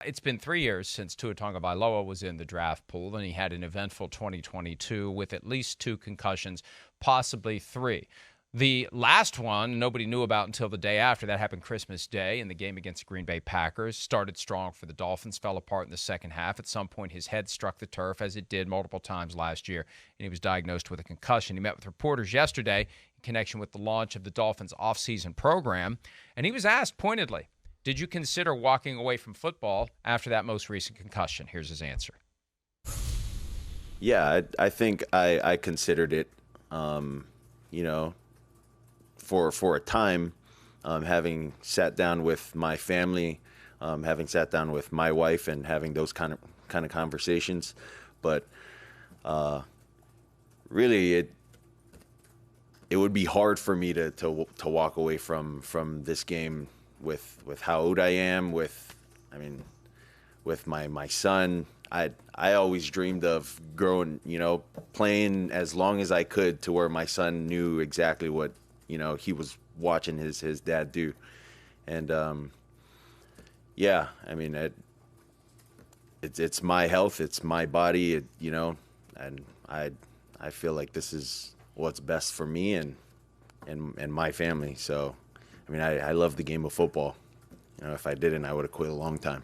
It's been 3 years since Tua Tagovailoa was in the draft pool, and he had an eventful 2022 with at least 2 concussions, possibly 3. The last one nobody knew about until the day after. That happened Christmas Day in the game against the Green Bay Packers. Started strong for the Dolphins, fell apart in the second half. At some point, his head struck the turf, as it did multiple times last year, and he was diagnosed with a concussion. He met with reporters yesterday in connection with the launch of the Dolphins' offseason program, and he was asked pointedly, did you consider walking away from football after that most recent concussion? Here's his answer. Yeah, I think I considered it, for a time, having sat down with my family, having sat down with my wife and having those kind of conversations. But really, it would be hard for me to walk away from this game with how old I am, with my son. I always dreamed of growing, playing as long as I could to where my son knew exactly what, he was watching his dad do. And, it's my health, it's my body, and I feel like this is what's best for me and my family. So, I love the game of football. If I didn't, I would have quit a long time.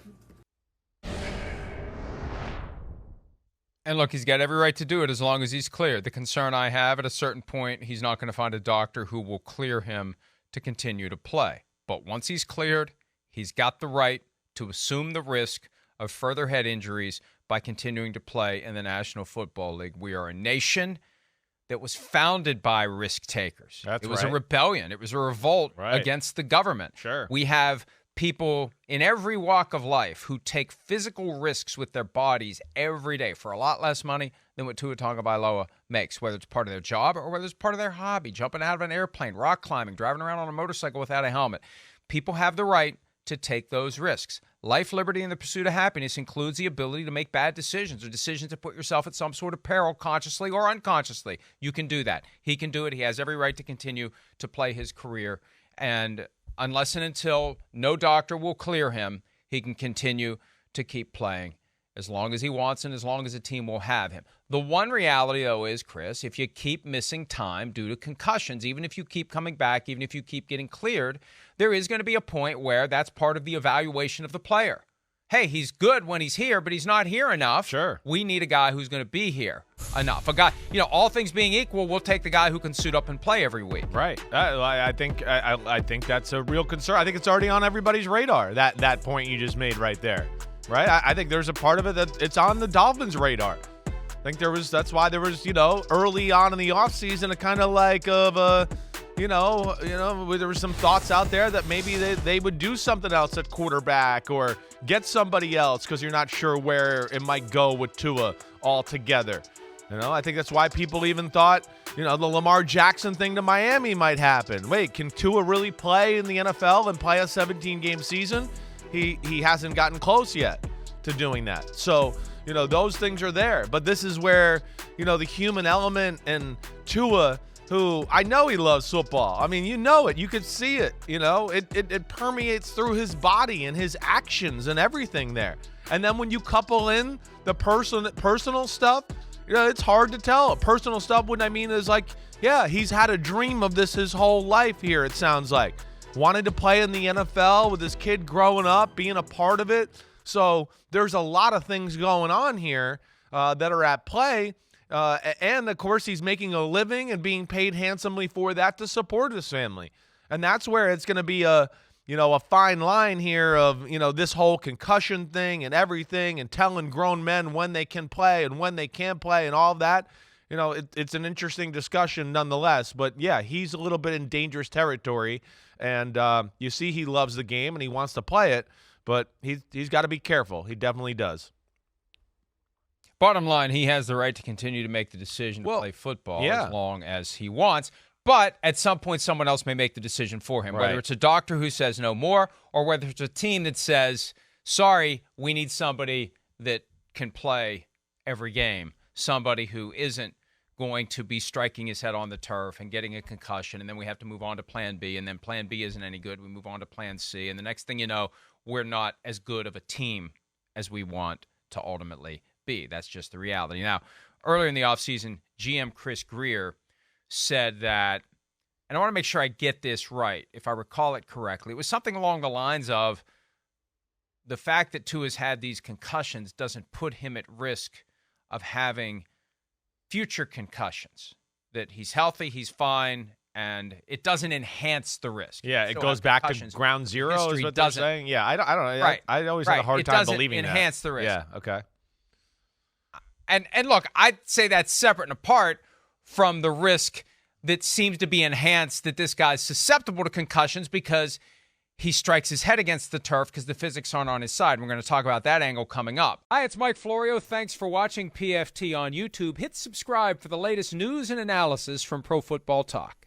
And look, he's got every right to do it as long as he's cleared. The concern I have, at a certain point, he's not going to find a doctor who will clear him to continue to play. But once he's cleared, he's got the right to assume the risk of further head injuries by continuing to play in the National Football League. We are a nation that was founded by risk takers. It was a rebellion. It was a revolt against the government. Sure. We have people in every walk of life who take physical risks with their bodies every day for a lot less money than what Tua Tagovailoa makes, whether it's part of their job or whether it's part of their hobby, jumping out of an airplane, rock climbing, driving around on a motorcycle without a helmet. People have the right to take those risks. Life, liberty, and the pursuit of happiness includes the ability to make bad decisions or decisions to put yourself at some sort of peril, consciously or unconsciously. You can do that. He can do it. He has every right to continue to play his career. And unless and until no doctor will clear him, he can continue to keep playing as long as he wants and as long as the team will have him. The one reality, though, is, Chris, if you keep missing time due to concussions, even if you keep coming back, even if you keep getting cleared, there is going to be a point where that's part of the evaluation of the player. Hey, he's good when he's here, but he's not here enough. Sure. We need a guy who's going to be here enough. A guy, all things being equal, we'll take the guy who can suit up and play every week. Right. I think that's a real concern. I think it's already on everybody's radar, that point you just made right there. Right? I think there's a part of it that it's on the Dolphins' radar. I think that's why there was, early on in the offseason, a kind of like there were some thoughts out there that maybe they would do something else at quarterback or get somebody else because you're not sure where it might go with Tua altogether. I think that's why people even thought, the Lamar Jackson thing to Miami might happen. Wait, can Tua really play in the NFL and play a 17-game season? He hasn't gotten close yet to doing that. So, those things are there. But this is where, the human element and Tua, who I know he loves football. I mean, it. You could see it. It permeates through his body and his actions and everything there. And then when you couple in the personal stuff, it's hard to tell. Personal stuff, what I mean is he's had a dream of this his whole life here, it sounds like. Wanted to play in the NFL with his kid growing up, being a part of it. So there's a lot of things going on here that are at play. And, of course, he's making a living and being paid handsomely for that to support his family. And that's where it's going to be a fine line here of, this whole concussion thing and everything and telling grown men when they can play and when they can't play and all of that. It's an interesting discussion nonetheless. But, yeah, he's a little bit in dangerous territory. And you see he loves the game and he wants to play it. But he's got to be careful. He definitely does. Bottom line, he has the right to continue to make the decision to play football as long as he wants. But at some point, someone else may make the decision for him, whether it's a doctor who says no more or whether it's a team that says, sorry, we need somebody that can play every game, somebody who isn't going to be striking his head on the turf and getting a concussion, and then we have to move on to plan B, and then plan B isn't any good. We move on to plan C, and the next thing you know, we're not as good of a team as we want to ultimately be. That's just the reality. Now, earlier in the offseason, GM Chris Greer said that, and I want to make sure I get this right, if I recall it correctly, it was something along the lines of the fact that Tua's had these concussions doesn't put him at risk of having future concussions, that he's healthy, he's fine, and it doesn't enhance the risk. Yeah, it goes back to ground zero is what they're saying. Yeah, I don't know. Right. I always had a hard time believing that. It doesn't enhance the risk. Yeah, okay. And look, I'd say that's separate and apart from the risk that seems to be enhanced that this guy's susceptible to concussions because he strikes his head against the turf because the physics aren't on his side. We're going to talk about that angle coming up. Hi, it's Mike Florio. Thanks for watching PFT on YouTube. Hit subscribe for the latest news and analysis from Pro Football Talk.